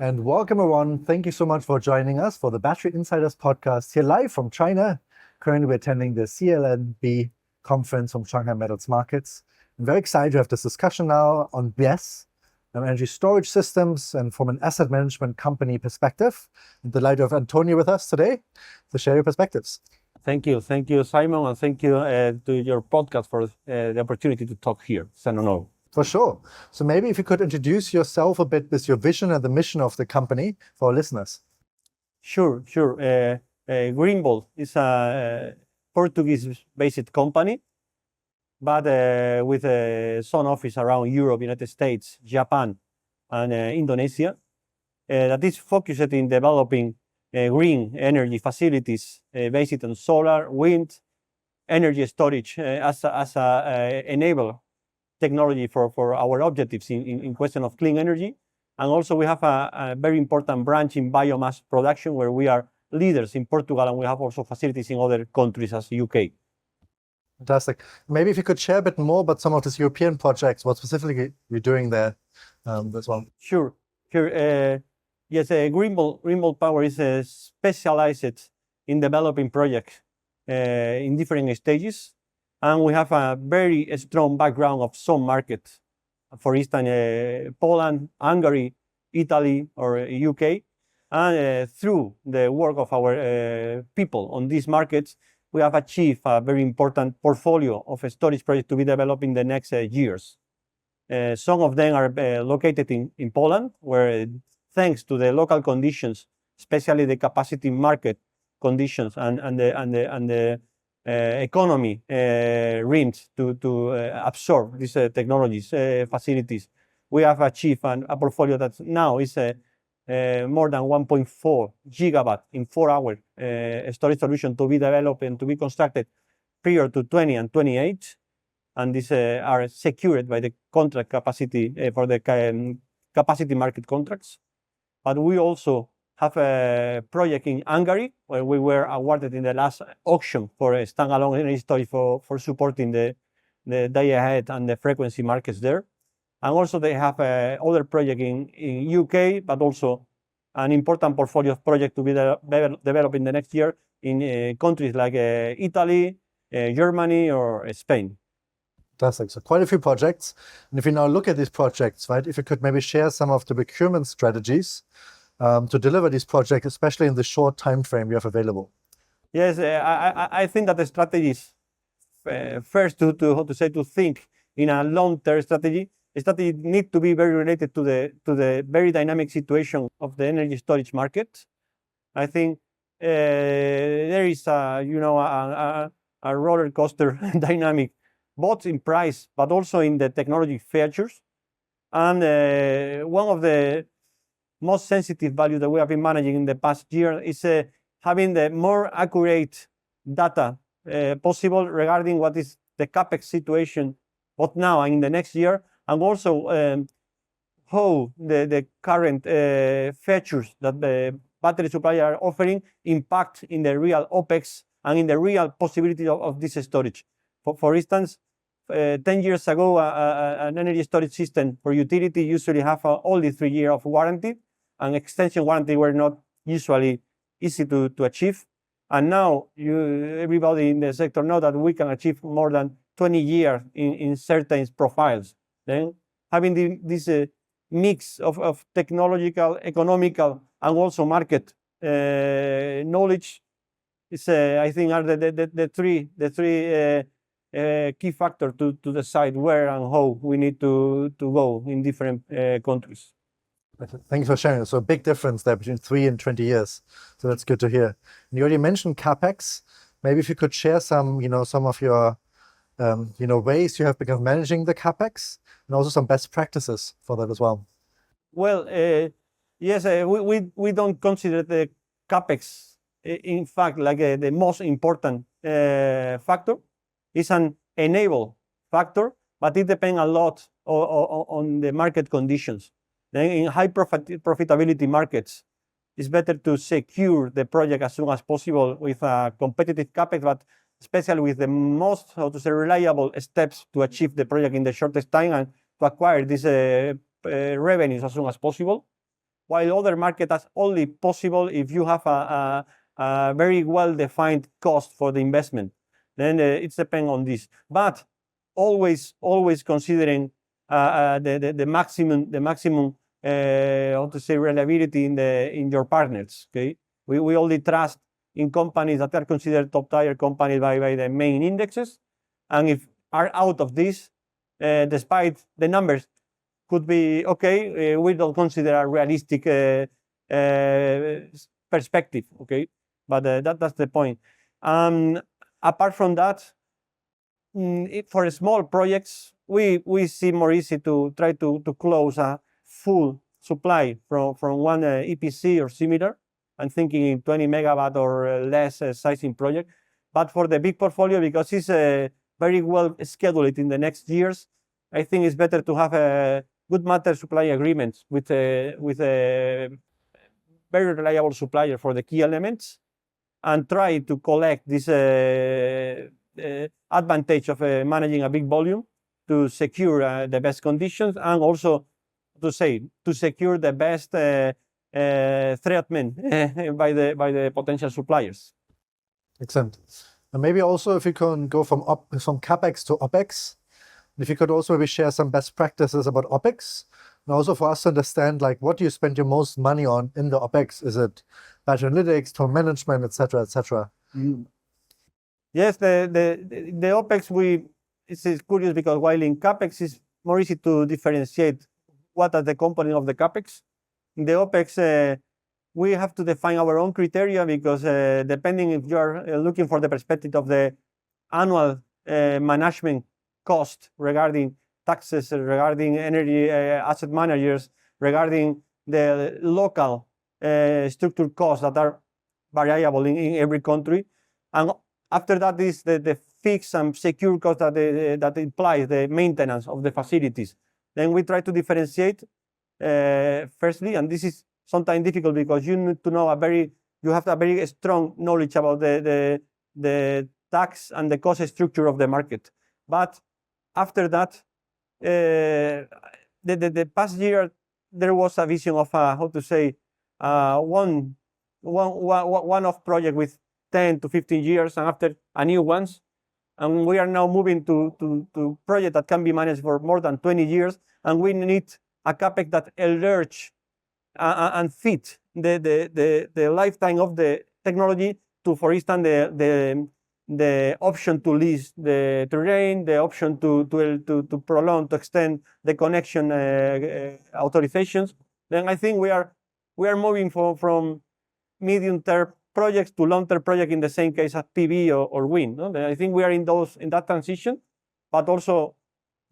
And welcome everyone. Thank you so much for joining us for the Battery Insiders podcast here live from China. Currently we're attending the CLNB conference from Shanghai Metals Markets. I'm very excited to have this discussion now on BESS, energy storage systems, and from an asset management company perspective. I'm delighted to have Antonio with us today to share your perspectives. Thank you, Simon, and thank you to your podcast for the opportunity to talk here. It's an honor. For sure. So maybe if you could introduce yourself a bit with your vision and the mission of the company for our listeners. Sure. Greenvolt is a Portuguese-based company, but with some office around Europe, United States, Japan, and Indonesia, that is focused in developing green energy facilities based on solar, wind, energy storage as a enabler technology for our objectives in question of clean energy. And also we have a very important branch in biomass production where we are leaders in Portugal, and we have also facilities in other countries as UK. Fantastic. Maybe if you could share a bit more about some of these European projects, what specifically you're doing there as well. Sure. Yes, Greenvolt Power is specialized in developing projects in different stages. And we have a very strong background of some markets, for instance, Poland, Hungary, Italy, or UK. And through the work of our people on these markets, we have achieved a very important portfolio of storage projects to be developed in the next years. Some of them are located in Poland, where thanks to the local conditions, especially the capacity market conditions and the economy rims to absorb these technologies, facilities. We have achieved a portfolio that now is more than 1.4 gigawatt in 4 hours storage solution to be developed and to be constructed prior to 20 and 28. And these are secured by the contract capacity for the capacity market contracts. But we also have a project in Hungary where we were awarded in the last auction for a standalone energy storage for supporting the day ahead and the frequency markets there. And also they have other project in UK, but also an important portfolio of projects to be developed in the next year in countries like Italy, Germany, or Spain. Fantastic. So quite a few projects. And if you now look at these projects, right, if you could maybe share some of the procurement strategies to deliver these projects, especially in the short time frame you have available. Yes, I think that the strategies first to think in a long-term strategy. The strategy need to be very related to the very dynamic situation of the energy storage market. I think there is a roller coaster dynamic, both in price but also in the technology features. And one of the most sensitive value that we have been managing in the past year is having the more accurate data possible regarding what is the Capex situation both now and in the next year, and also how the current features that the battery suppliers are offering impact in the real Opex and in the real possibility of this storage. For instance, 10 years ago, an energy storage system for utility usually have only 3 years of warranty, and extension warranty were not usually easy to achieve. And now everybody in the sector know that we can achieve more than 20 years in certain profiles. Then having this mix of technological, economical, and also market knowledge is, I think, are the three key factors to decide where and how we need to go in different countries. Thanks for sharing. So a big difference there between 3 and 20 years. So that's good to hear. And you already mentioned Capex. Maybe if you could share some of your ways you have become managing the Capex, and also some best practices for that as well. Well, yes, we don't consider the Capex, in fact, like the most important factor. It's an enable factor, but it depends a lot on the market conditions. Then in high profitability markets, it's better to secure the project as soon as possible with a competitive Capex, but especially with the most, reliable steps to achieve the project in the shortest time and to acquire these revenues as soon as possible. while other markets are only possible if you have a very well-defined cost for the investment. Then it depends on this. But always considering the maximum how to say reliability in your partners. Okay, we only trust in companies that are considered top tier companies by the main indexes, and if are out of this, despite the numbers could be okay, we don't consider a realistic perspective. Okay, but that's the point. Apart from that, for small projects, we see more easy to try to close a full supply from one EPC or similar. I'm thinking in 20 megawatt or less sizing project. But for the big portfolio, because it's very well scheduled in the next years, I think it's better to have a good matter supply agreements with a very reliable supplier for the key elements, and try to collect this advantage of managing a big volume to secure the best conditions, and also to secure the best treatment by the potential suppliers. Excellent. And maybe also if you can go from Capex to Opex, if you could also maybe share some best practices about Opex, and also for us to understand, like, what do you spend your most money on in the Opex? Is it battery analytics, tool management, etc., etc.? Yes, the Opex, it's curious because while in Capex it's more easy to differentiate what are the components of the Capex. In the Opex, we have to define our own criteria because depending if you are looking for the perspective of the annual management cost regarding taxes, regarding energy asset managers, regarding the local structural costs that are variable in every country. And after that is the fixed and secure cost that implies the maintenance of the facilities. Then we try to differentiate firstly, and this is sometimes difficult because you need to know you have a very strong knowledge about the tax and the cost structure of the market. But after that, the past year there was a vision of one-off project with 10 to 15 years, and after a new ones, and we are now moving to project that can be managed for more than 20 years, and we need a Capex that enlarge and fit the lifetime of the technology to, for instance, the option to lease the terrain, the option to prolong, to extend the connection authorizations. Then I think we are moving from medium-term projects to long-term projects in the same case as PV or wind. No? I think we are in that transition, but also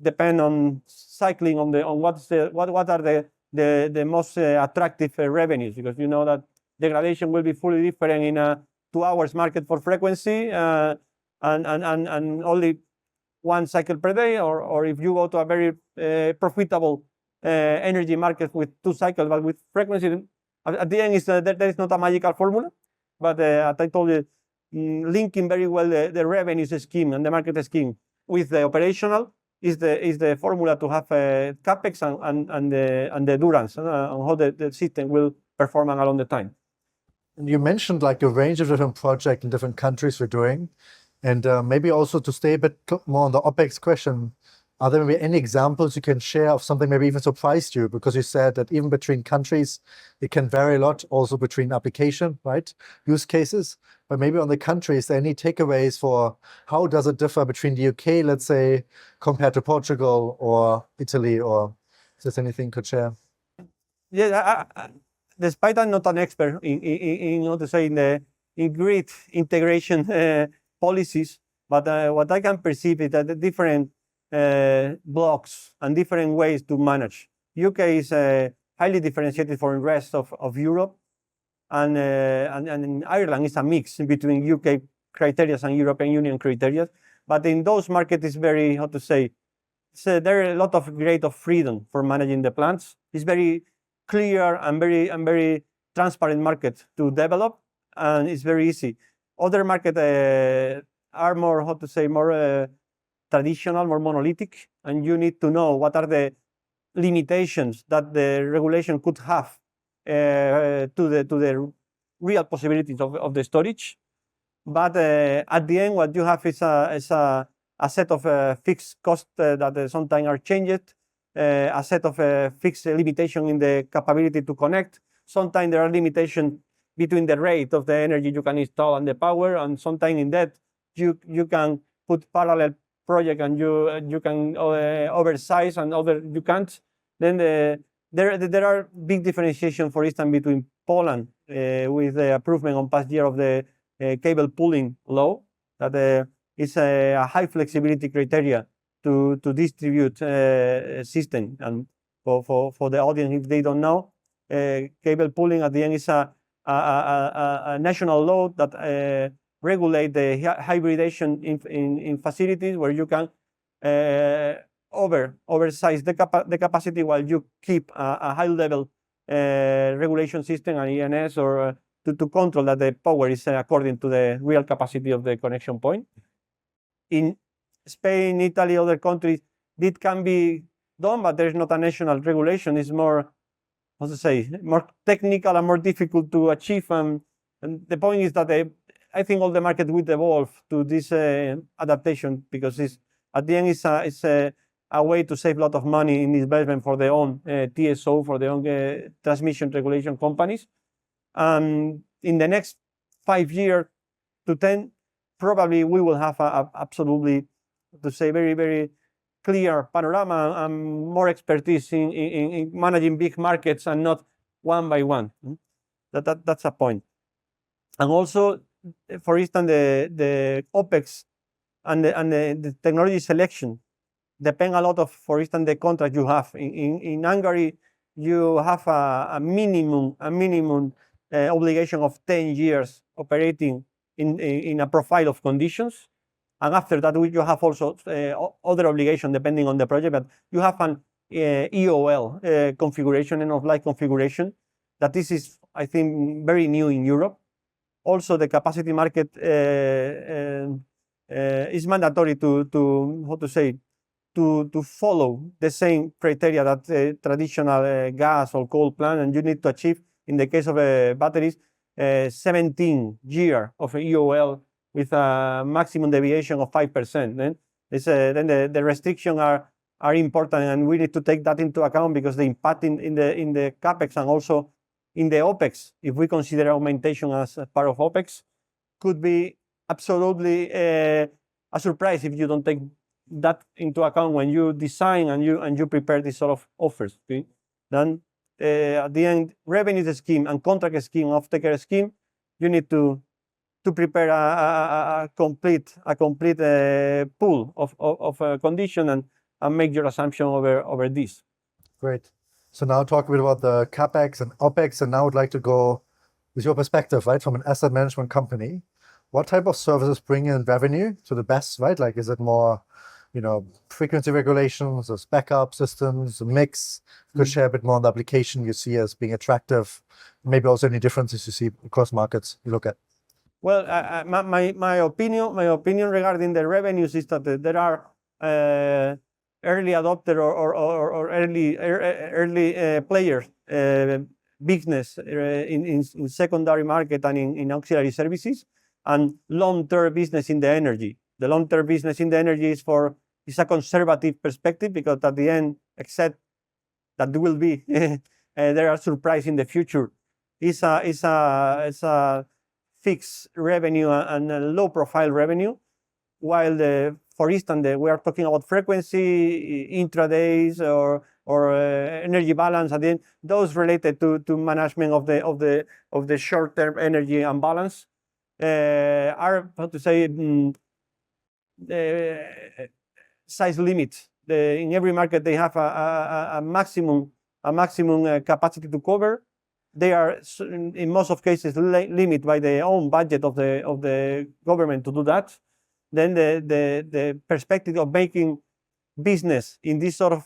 depend on cycling on what are the most attractive revenues, because you know that degradation will be fully different in a 2 hours market for frequency and only one cycle per day, or if you go to a very profitable energy market with 2 cycles but with frequency, at the end there is not a magical formula, but as I told you, linking very well the revenues scheme and the market scheme with the operational is the formula to have Capex and the endurance and how the system will perform along the time. And you mentioned like a range of different projects in different countries we're doing, and maybe also to stay a bit more on the Opex question, are there maybe any examples you can share of something maybe even surprised you? Because you said that even between countries, it can vary a lot, also between application, right? Use cases. But maybe on the countries, any takeaways for how does it differ between the UK, let's say, compared to Portugal or Italy, or is there anything you could share? Yeah, despite I'm not an expert in grid integration policies, but what I can perceive is that the different blocks and different ways to manage. UK is highly differentiated from the rest of Europe, and in Ireland is a mix between UK criteria and European Union criteria. But in those markets, it's very, there are a lot of grade of freedom for managing the plants. It's very clear and very transparent market to develop, and it's very easy. Other markets are more, more traditional, more monolithic, and you need to know what are the limitations that the regulation could have to the real possibilities of the storage. But at the end, what you have is a set of fixed costs that sometimes are changed, a set of fixed limitation in the capability to connect. Sometimes there are limitations between the rate of the energy you can install and the power, and sometimes in that you can put parallel project and you can oversize and other you can't. Then there are big differentiation, for instance, between Poland with the improvement on past year of the cable pooling law, that is a high flexibility criteria to distribute system. And for the audience, if they don't know, cable pooling at the end is a national law that regulate the hybridization in facilities where you can oversize the capacity while you keep a high level regulation system and ENS or to control that the power is according to the real capacity of the connection point. In Spain, Italy, other countries, it can be done, but there's not a national regulation. It's more, how to say, more technical and more difficult to achieve. And the point is that I think all the market will evolve to this adaptation, because at the end it's a way to save a lot of money in investment for their own TSO, for their own transmission regulation companies. In the next 5 years to 10, probably we will have a absolutely, to say, very, very clear panorama and more expertise in managing big markets and not one by one. That's a point. And also, for instance, the Opex and the technology selection depend a lot of, for instance, the contract you have. In Hungary, you have a minimum obligation of 10 years operating in a profile of conditions. And after that, you have also other obligation depending on the project, but you have an EOL configuration, end of life configuration, that this is, I think, very new in Europe. Also, the capacity market is mandatory to how to say, to follow the same criteria that traditional gas or coal plant, and you need to achieve, in the case of batteries, 17 years of EOL with a maximum deviation of 5%. Then the restrictions are important, and we need to take that into account, because the impact in the Capex and also in the Opex, if we consider augmentation as part of Opex, could be absolutely a surprise if you don't take that into account when you design and you prepare this sort of offers. Okay? Then at the end, revenue scheme and contract scheme, off-taker scheme, you need to prepare a complete pool of condition and make your assumption over this. Great. So now talk a bit about the Capex and Opex, and now I would like to go with your perspective, right, from an asset management company. What type of services bring in revenue to the BESS, right? Like, is it more, frequency regulations, or backup systems, a mix? You could share a bit more on the application you see as being attractive, maybe also any differences you see across markets you look at. Well, my opinion regarding the revenues is that there are early adopter or early players, business in secondary market and in auxiliary services, and long-term business in the energy. The long-term business in the energy is a conservative perspective, because at the end, except that there will be there are surprises in the future, is a fixed revenue and a low profile revenue, while for instance, we are talking about frequency, intradays, or energy balance. At the end, those related to management of the short-term energy imbalance are, how to say, size limit. In every market, they have a maximum capacity to cover. They are, in most of cases, limited by their own budget of the government to do that. Then the perspective of making business in this sort of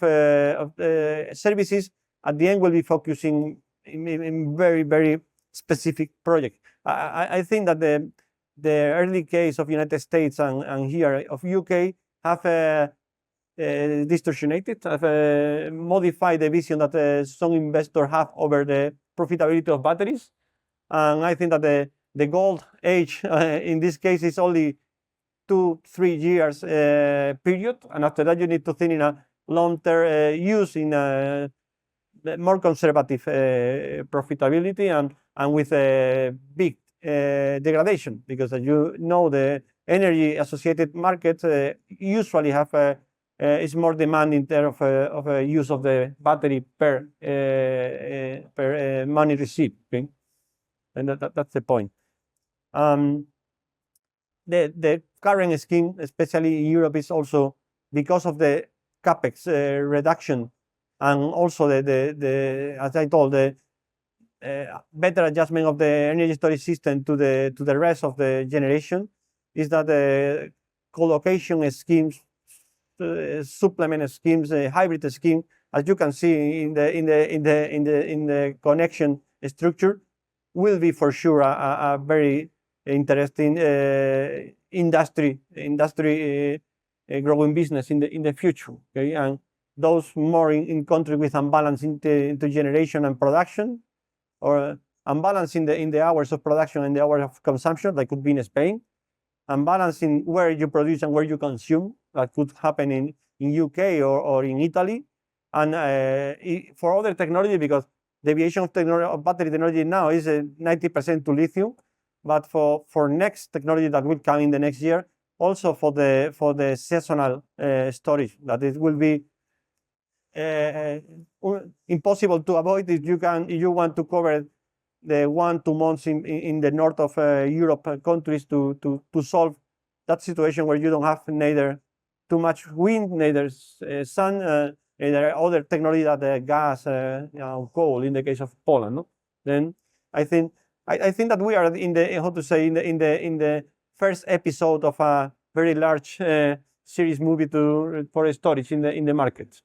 services at the end will be focusing in very, very specific projects. I think that the early case of United States and here of UK have distortionated, have modified the vision that some investors have over the profitability of batteries. And I think that the gold age in this case is only 2-3 years period, and after that you need to think in a long-term use in a more conservative profitability and with a big degradation, because as you know, the energy associated markets usually have is more demand in terms of use of the battery per money received. Okay? And that's the point. The current scheme, especially in Europe, is also because of the Capex reduction, and also the as I told, the better adjustment of the energy storage system to the rest of the generation, is that the co-location schemes, supplement schemes, hybrid scheme, as you can see in the connection structure, will be for sure a very interesting industry growing business in the future. Okay, and those more in country with imbalance into generation and production, or imbalance in the hours of production and the hours of consumption, that could be in Spain, and balancing where you produce and where you consume, that could happen in UK or in Italy. And for other technology, because deviation of battery technology now is 90% to lithium, but for next technology that will come in the next year, also for the seasonal storage, that it will be impossible to avoid if you want to cover the 1-2 months in the north of Europe countries to solve that situation where you don't have neither too much wind, neither sun, neither other technology that gas, coal in the case of Poland. No? Then I think that we are in the first episode of a very large series movie for storage in the market.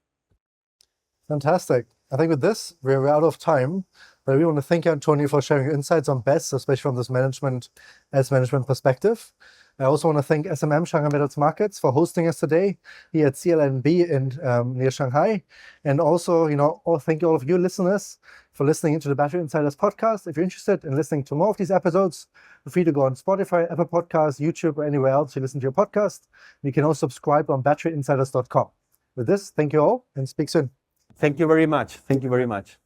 Fantastic. I think with this, we're out of time, but we want to thank you, Antonio, for sharing insights on BESS, especially from this management perspective. I also want to thank SMM Shanghai Metals Markets for hosting us today here at CLNB near Shanghai. And also, thank you all of you listeners for listening into the Battery Insiders podcast. If you're interested in listening to more of these episodes, feel free to go on Spotify, Apple Podcasts, YouTube, or anywhere else you listen to your podcast. You can also subscribe on batteryinsiders.com. With this, thank you all and speak soon. Thank you very much. Thank you very much.